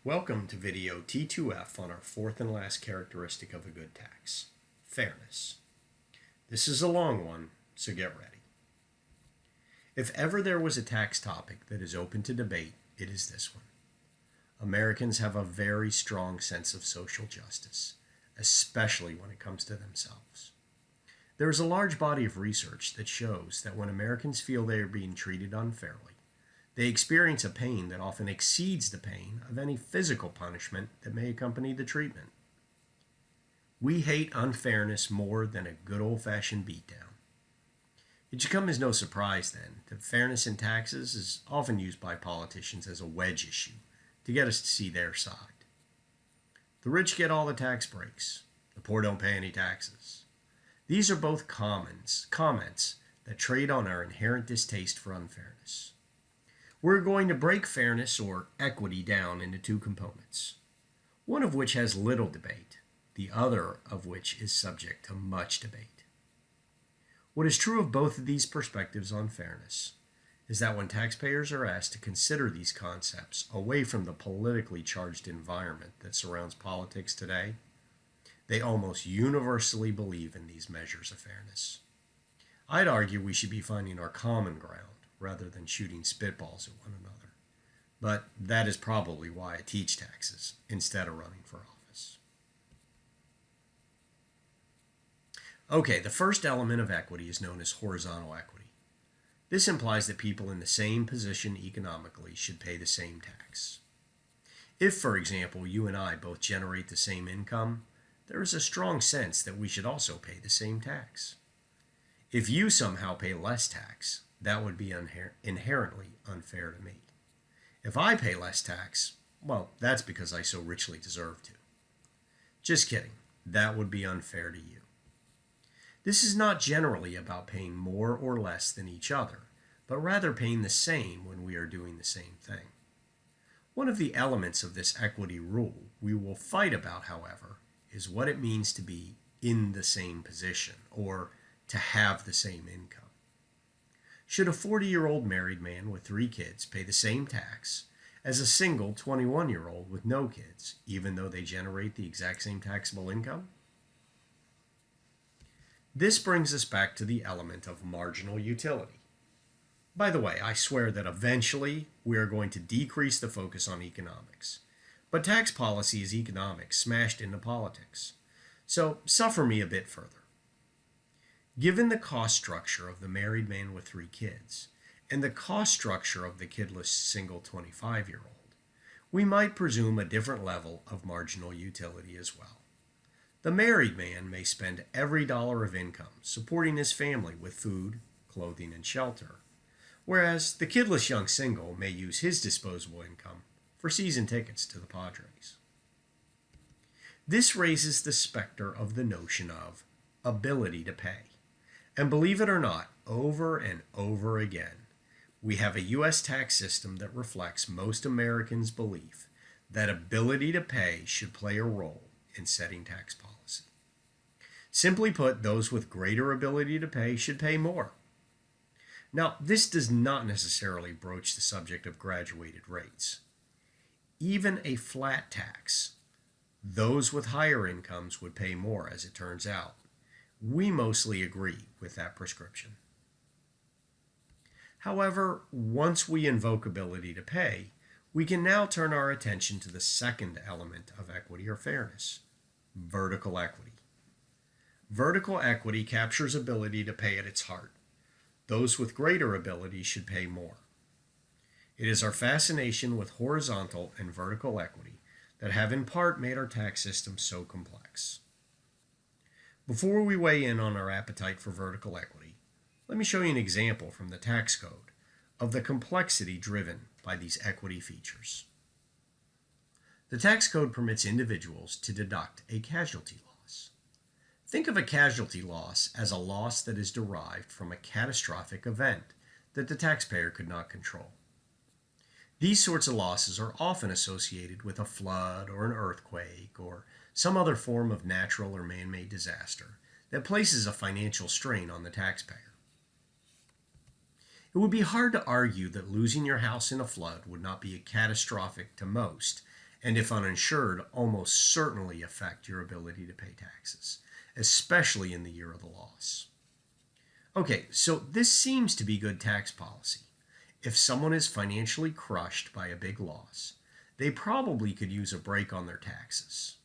Welcome to video T2F on our fourth and last characteristic of a good tax, fairness. This is a long one, so get ready. If ever there was a tax topic that is open to debate, it is this one. Americans have a very strong sense of social justice, especially when it comes to themselves. There is a large body of research that shows that when Americans feel they are being treated unfairly, they experience a pain that often exceeds the pain of any physical punishment that may accompany the treatment. We hate unfairness more than a good old-fashioned beatdown. It should come as no surprise, then, that fairness in taxes is often used by politicians as a wedge issue to get us to see their side. The rich get all the tax breaks. The poor don't pay any taxes. These are both comments that trade on our inherent distaste for unfairness. We're going to break fairness or equity down into two components, one of which has little debate, the other of which is subject to much debate. What is true of both of these perspectives on fairness is that when taxpayers are asked to consider these concepts away from the politically charged environment that surrounds politics today, they almost universally believe in these measures of fairness. I'd argue we should be finding our common ground rather than shooting spitballs at one another. But that is probably why I teach taxes instead of running for office. Okay, the first element of equity is known as horizontal equity. This implies that people in the same position economically should pay the same tax. If, for example, you and I both generate the same income, there is a strong sense that we should also pay the same tax. If you somehow pay less tax, that would be inherently unfair to me. If I pay less tax, well, that's because I so richly deserve to. Just kidding, that would be unfair to you. This is not generally about paying more or less than each other, but rather paying the same when we are doing the same thing. One of the elements of this equity rule we will fight about, however, is what it means to be in the same position, or to have the same income. Should a 40-year-old married man with 3 kids pay the same tax as a single 21-year-old with no kids, even though they generate the exact same taxable income? This brings us back to the element of marginal utility. By the way, I swear that eventually we are going to decrease the focus on economics. But tax policy is economics smashed into politics. So suffer me a bit further. Given the cost structure of the married man with 3 kids, and the cost structure of the kidless single 25-year-old, we might presume a different level of marginal utility as well. The married man may spend every dollar of income supporting his family with food, clothing, and shelter, whereas the kidless young single may use his disposable income for season tickets to the Padres. This raises the specter of the notion of ability to pay. And believe it or not, over and over again, we have a U.S. tax system that reflects most Americans' belief that ability to pay should play a role in setting tax policy. Simply put, those with greater ability to pay should pay more. Now, this does not necessarily broach the subject of graduated rates. Even a flat tax, those with higher incomes would pay more, as it turns out. We mostly agree with that prescription. However, once we invoke ability to pay, we can now turn our attention to the second element of equity or fairness, vertical equity. Vertical equity captures ability to pay at its heart. Those with greater ability should pay more. It is our fascination with horizontal and vertical equity that have in part made our tax system so complex. Before we weigh in on our appetite for vertical equity, let me show you an example from the tax code of the complexity driven by these equity features. The tax code permits individuals to deduct a casualty loss. Think of a casualty loss as a loss that is derived from a catastrophic event that the taxpayer could not control. These sorts of losses are often associated with a flood or an earthquake or some other form of natural or man-made disaster that places a financial strain on the taxpayer. It would be hard to argue that losing your house in a flood would not be catastrophic to most and if uninsured, almost certainly affect your ability to pay taxes, especially in the year of the loss. Okay, so this seems to be good tax policy. If someone is financially crushed by a big loss, they probably could use a break on their taxes.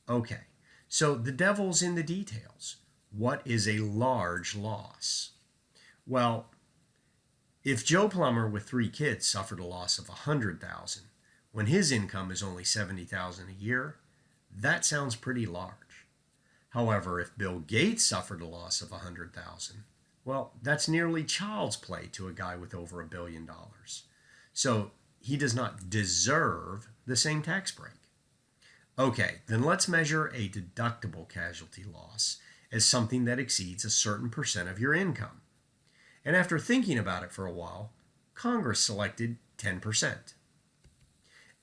Okay, so the devil's in the details. What is a large loss? Well, if Joe Plumber with 3 kids suffered a loss of $100,000 when his income is only $70,000 a year, that sounds pretty large. However, if Bill Gates suffered a loss of $100,000, well, that's nearly child's play to a guy with over $1 billion. So he does not deserve the same tax break. Okay, then let's measure a deductible casualty loss as something that exceeds a certain percent of your income. And after thinking about it for a while, Congress selected 10%.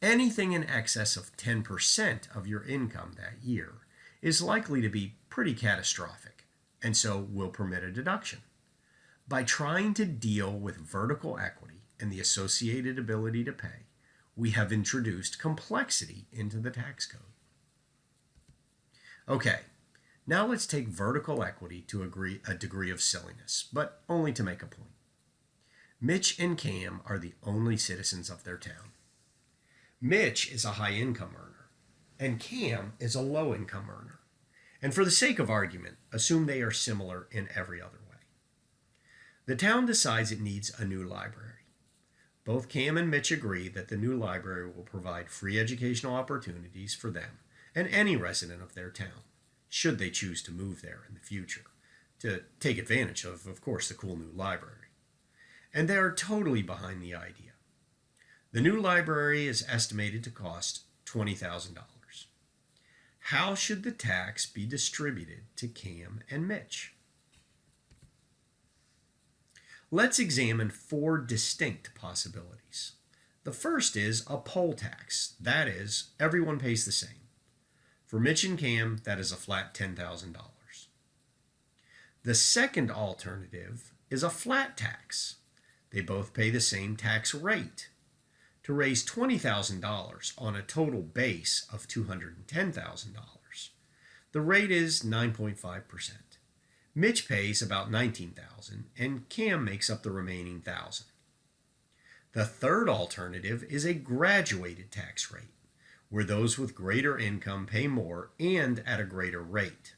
Anything in excess of 10% of your income that year is likely to be pretty catastrophic, and so will permit a deduction. By trying to deal with vertical equity and the associated ability to pay, we have introduced complexity into the tax code. Okay, now let's take vertical equity to a degree of silliness, but only to make a point. Mitch and Cam are the only citizens of their town. Mitch is a high-income earner, and Cam is a low-income earner. And for the sake of argument, assume they are similar in every other way. The town decides it needs a new library. Both Cam and Mitch agree that the new library will provide free educational opportunities for them and any resident of their town, should they choose to move there in the future, to take advantage of course, the cool new library. And they are totally behind the idea. The new library is estimated to cost $20,000. How should the tax be distributed to Cam and Mitch? Let's examine 4 distinct possibilities. The first is a poll tax. That is, everyone pays the same. For Mitch and Cam, that is a flat $10,000. The second alternative is a flat tax. They both pay the same tax rate. To raise $20,000 on a total base of $210,000, the rate is 9.5%. Mitch pays about $19,000 and Cam makes up the remaining $1,000. The third alternative is a graduated tax rate, where those with greater income pay more and at a greater rate.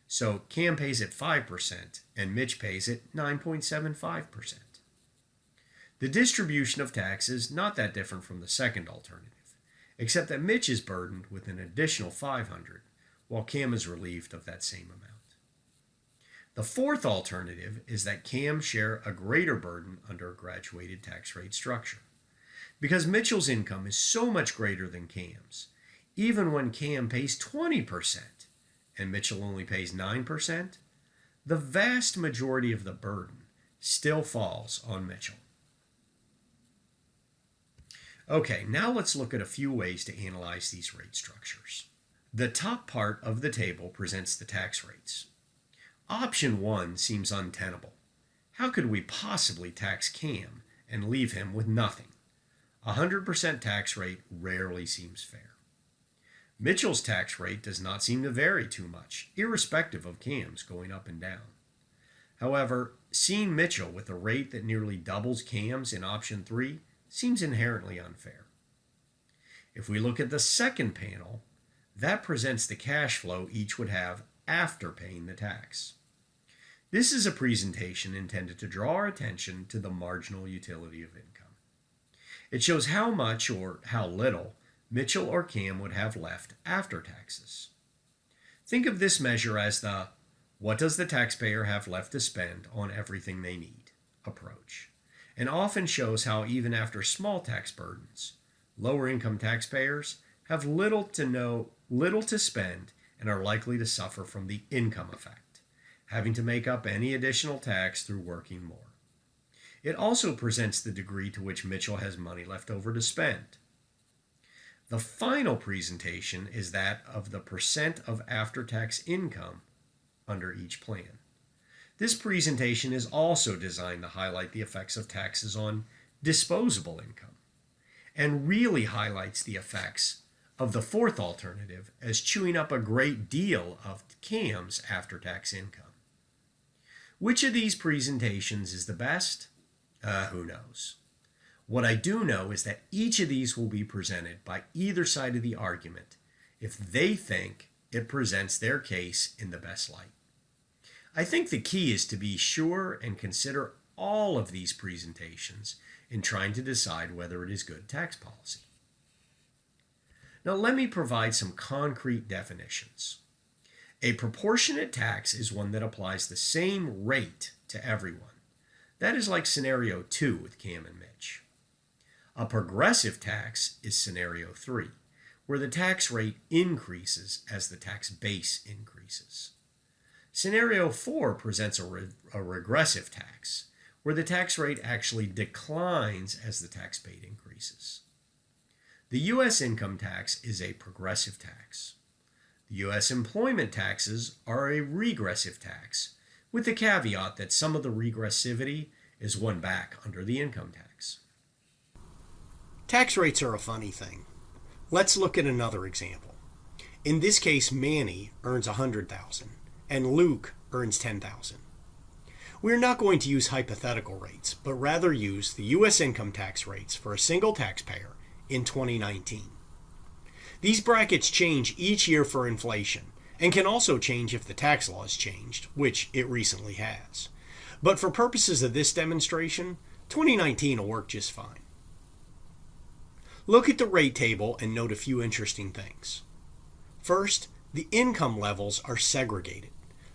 So Cam pays at 5% and Mitch pays at 9.75%. The distribution of tax is not that different from the second alternative, except that Mitch is burdened with an additional $500, while Cam is relieved of that same amount. The fourth alternative is that Cam share a greater burden under a graduated tax rate structure. Because Mitchell's income is so much greater than Cam's, even when Cam pays 20% and Mitchell only pays 9%, the vast majority of the burden still falls on Mitchell. Okay, now let's look at a few ways to analyze these rate structures. The top part of the table presents the tax rates. Option 1 seems untenable. How could we possibly tax Cam and leave him with nothing? 100% tax rate rarely seems fair. Mitchell's tax rate does not seem to vary too much, irrespective of Cam's going up and down. However, seeing Mitchell with a rate that nearly doubles Cam's in option 3 seems inherently unfair. If we look at the second panel, that presents the cash flow each would have after paying the tax. This is a presentation intended to draw our attention to the marginal utility of income. It shows how much or how little Mitchell or Cam would have left after taxes. Think of this measure as the what does the taxpayer have left to spend on everything they need approach, and often shows how even after small tax burdens, lower income taxpayers have little to spend and are likely to suffer from the income effect, having to make up any additional tax through working more. It also presents the degree to which Mitchell has money left over to spend. The final presentation is that of the percent of after-tax income under each plan. This presentation is also designed to highlight the effects of taxes on disposable income, and really highlights the effects of the fourth alternative as chewing up a great deal of CAM's after-tax income. Which of these presentations is the best? Who knows? What I do know is that each of these will be presented by either side of the argument if they think it presents their case in the best light. I think the key is to be sure and consider all of these presentations in trying to decide whether it is good tax policy. Now let me provide some concrete definitions. A proportionate tax is one that applies the same rate to everyone. That is like scenario 2 with Cam and Mitch. A progressive tax is scenario 3, where the tax rate increases as the tax base increases. Scenario 4 presents a regressive tax, where the tax rate actually declines as the tax base increases. The U.S. income tax is a progressive tax. The U.S. employment taxes are a regressive tax, with the caveat that some of the regressivity is won back under the income tax. Tax rates are a funny thing. Let's look at another example. In this case, Manny earns $100,000 and Luke earns $10,000. We're not going to use hypothetical rates, but rather use the U.S. income tax rates for a single taxpayer in 2019. These brackets change each year for inflation and can also change if the tax law has changed, which it recently has. But for purposes of this demonstration, 2019 will work just fine. Look at the rate table and note a few interesting things. First, the income levels are segregated.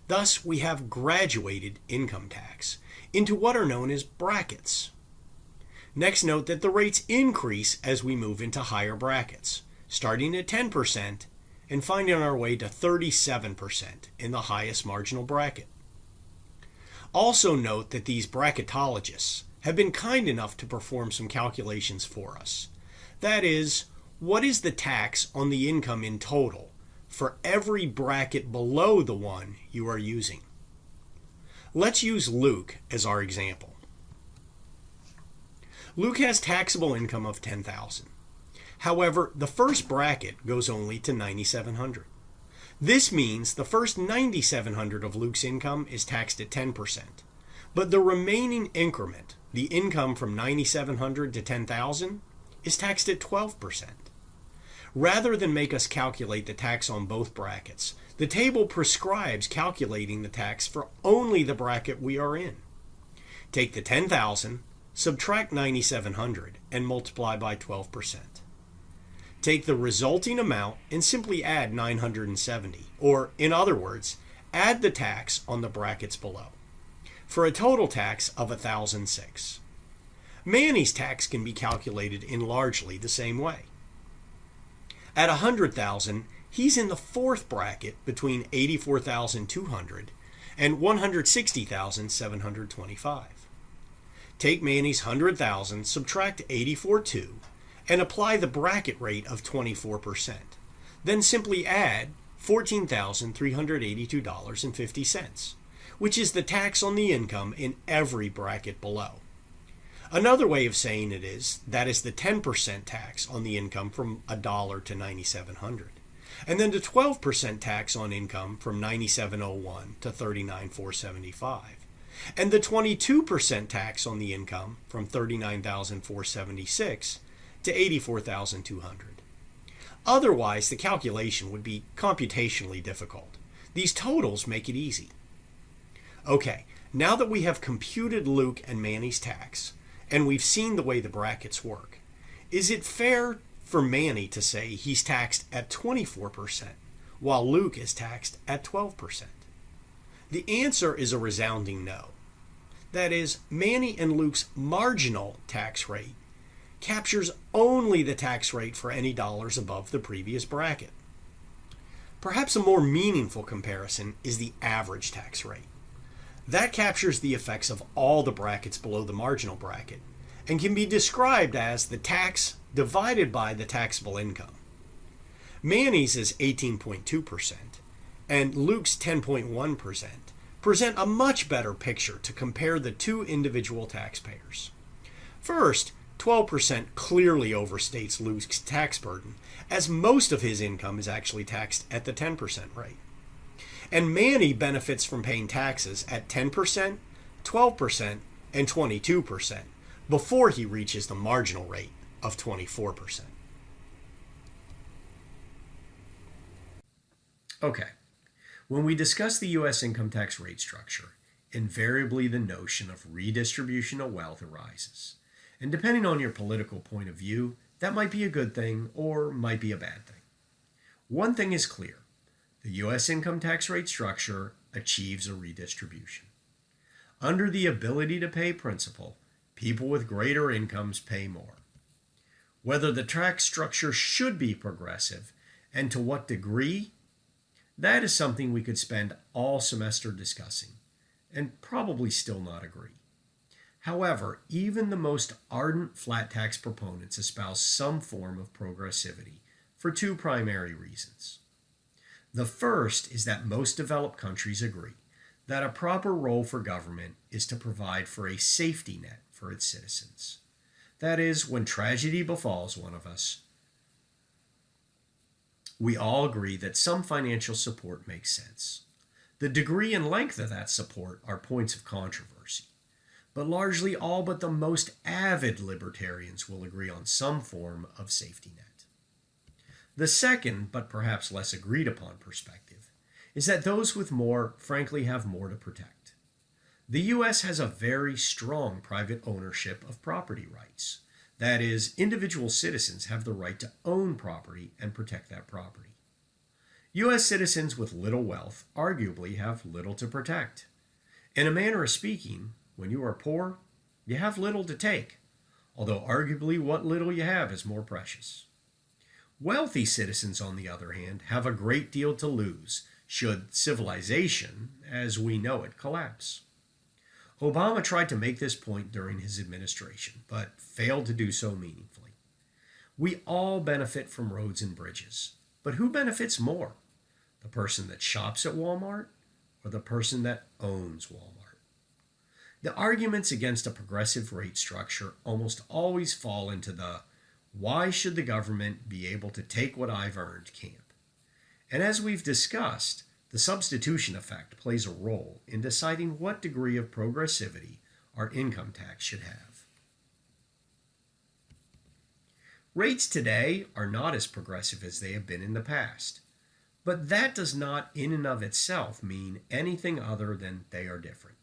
Thus, we have graduated income tax into what are known as brackets. Next, note that the rates increase as we move into higher brackets, starting at 10% and finding our way to 37% in the highest marginal bracket. Also note that these bracketologists have been kind enough to perform some calculations for us. That is, what is the tax on the income in total for every bracket below the one you are using? Let's use Luke as our example. Luke has taxable income of $10,000. However, the first bracket goes only to $9,700. This means the first $9,700 of Luke's income is taxed at 10%, but the remaining increment, the income from $9,700 to $10,000, is taxed at 12%. Rather than make us calculate the tax on both brackets, the table prescribes calculating the tax for only the bracket we are in. Take the $10,000, subtract $9,700, and multiply by 12%. Take the resulting amount and simply add $970, or in other words, add the tax on the brackets below, for a total tax of $1,006. Manny's tax can be calculated in largely the same way. At $100,000, he's in the fourth bracket between $84,200 and $160,725. Take Manny's $100,000, subtract $84,200, and apply the bracket rate of 24%. Then simply add $14,382.50, which is the tax on the income in every bracket below. Another way of saying it is, that is the 10% tax on the income from $1 to $9,700, and then the 12% tax on income from $9,701 to $39,475, and the 22% tax on the income from $39,476 to $84,200. Otherwise, the calculation would be computationally difficult. These totals make it easy. Okay, now that we have computed Luke and Manny's tax, and we've seen the way the brackets work, is it fair for Manny to say he's taxed at 24%, while Luke is taxed at 12%? The answer is a resounding no. That is, Manny and Luke's marginal tax rate captures only the tax rate for any dollars above the previous bracket. Perhaps a more meaningful comparison is the average tax rate. That captures the effects of all the brackets below the marginal bracket and can be described as the tax divided by the taxable income. Manny's is 18.2% and Luke's 10.1% present a much better picture to compare the two individual taxpayers. First, 12% clearly overstates Luke's tax burden, as most of his income is actually taxed at the 10% rate. And Manny benefits from paying taxes at 10%, 12%, and 22% before he reaches the marginal rate of 24%. Okay, when we discuss the U.S. income tax rate structure, invariably the notion of redistribution of wealth arises. And depending on your political point of view, that might be a good thing or might be a bad thing. One thing is clear. The U.S. income tax rate structure achieves a redistribution. Under the ability to pay principle, people with greater incomes pay more. Whether the tax structure should be progressive and to what degree, that is something we could spend all semester discussing and probably still not agree. However, even the most ardent flat tax proponents espouse some form of progressivity for two primary reasons. The first is that most developed countries agree that a proper role for government is to provide for a safety net for its citizens. That is, when tragedy befalls one of us, we all agree that some financial support makes sense. The degree and length of that support are points of controversy, but largely all but the most avid libertarians will agree on some form of safety net. The second, but perhaps less agreed upon perspective, is that those with more, frankly, have more to protect. The U.S. has a very strong private ownership of property rights. That is, individual citizens have the right to own property and protect that property. U.S. citizens with little wealth arguably have little to protect. In a manner of speaking, when you are poor, you have little to take, although arguably what little you have is more precious. Wealthy citizens, on the other hand, have a great deal to lose should civilization, as we know it, collapse. Obama tried to make this point during his administration, but failed to do so meaningfully. We all benefit from roads and bridges, but who benefits more? The person that shops at Walmart or the person that owns Walmart? The arguments against a progressive rate structure almost always fall into the "why should the government be able to take what I've earned" camp. And as we've discussed, the substitution effect plays a role in deciding what degree of progressivity our income tax should have. Rates today are not as progressive as they have been in the past, but that does not in and of itself mean anything other than they are different.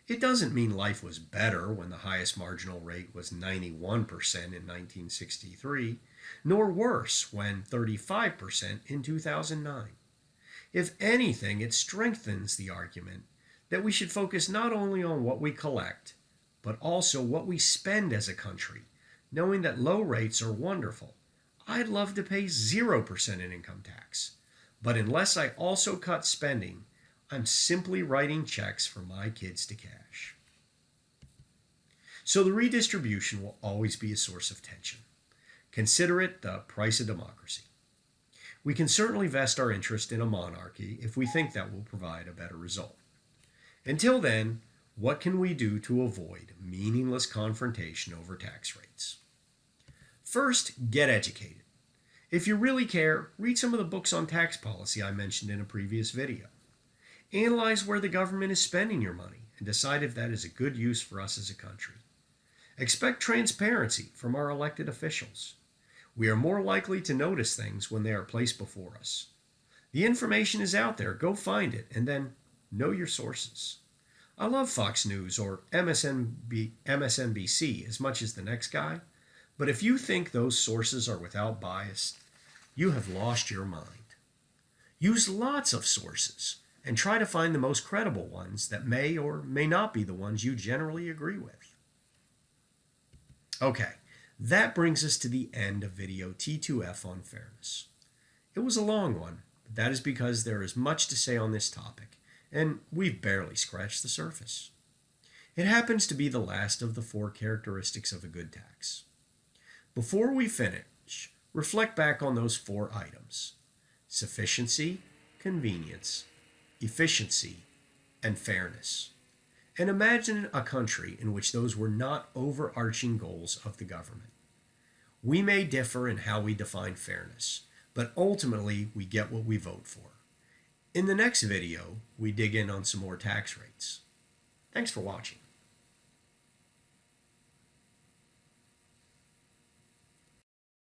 It doesn't mean life was better when the highest marginal rate was 91% in 1963, nor worse when 35% in 2009. If anything, it strengthens the argument that we should focus not only on what we collect, but also what we spend as a country, knowing that low rates are wonderful. I'd love to pay 0% in income tax, but unless I also cut spending, I'm simply writing checks for my kids to cash. So the redistribution will always be a source of tension. Consider it the price of democracy. We can certainly vest our interest in a monarchy if we think that will provide a better result. Until then, what can we do to avoid meaningless confrontation over tax rates? First, get educated. If you really care, read some of the books on tax policy I mentioned in a previous video. Analyze where the government is spending your money and decide if that is a good use for us as a country. Expect transparency from our elected officials. We are more likely to notice things when they are placed before us. The information is out there. Go find it and then know your sources. I love Fox News or MSNBC as much as the next guy, but if you think those sources are without bias, you have lost your mind. Use lots of sources and try to find the most credible ones that may or may not be the ones you generally agree with. Okay. That brings us to the end of video T2F on fairness. It was a long one, but that is because there is much to say on this topic, and we've barely scratched the surface. It happens to be the last of the 4 characteristics of a good tax. Before we finish, reflect back on those 4 items: sufficiency, convenience, efficiency, and fairness. And imagine a country in which those were not overarching goals of the government. We may differ in how we define fairness, but ultimately we get what we vote for. In the next video, we dig in on some more tax rates. Thanks for watching.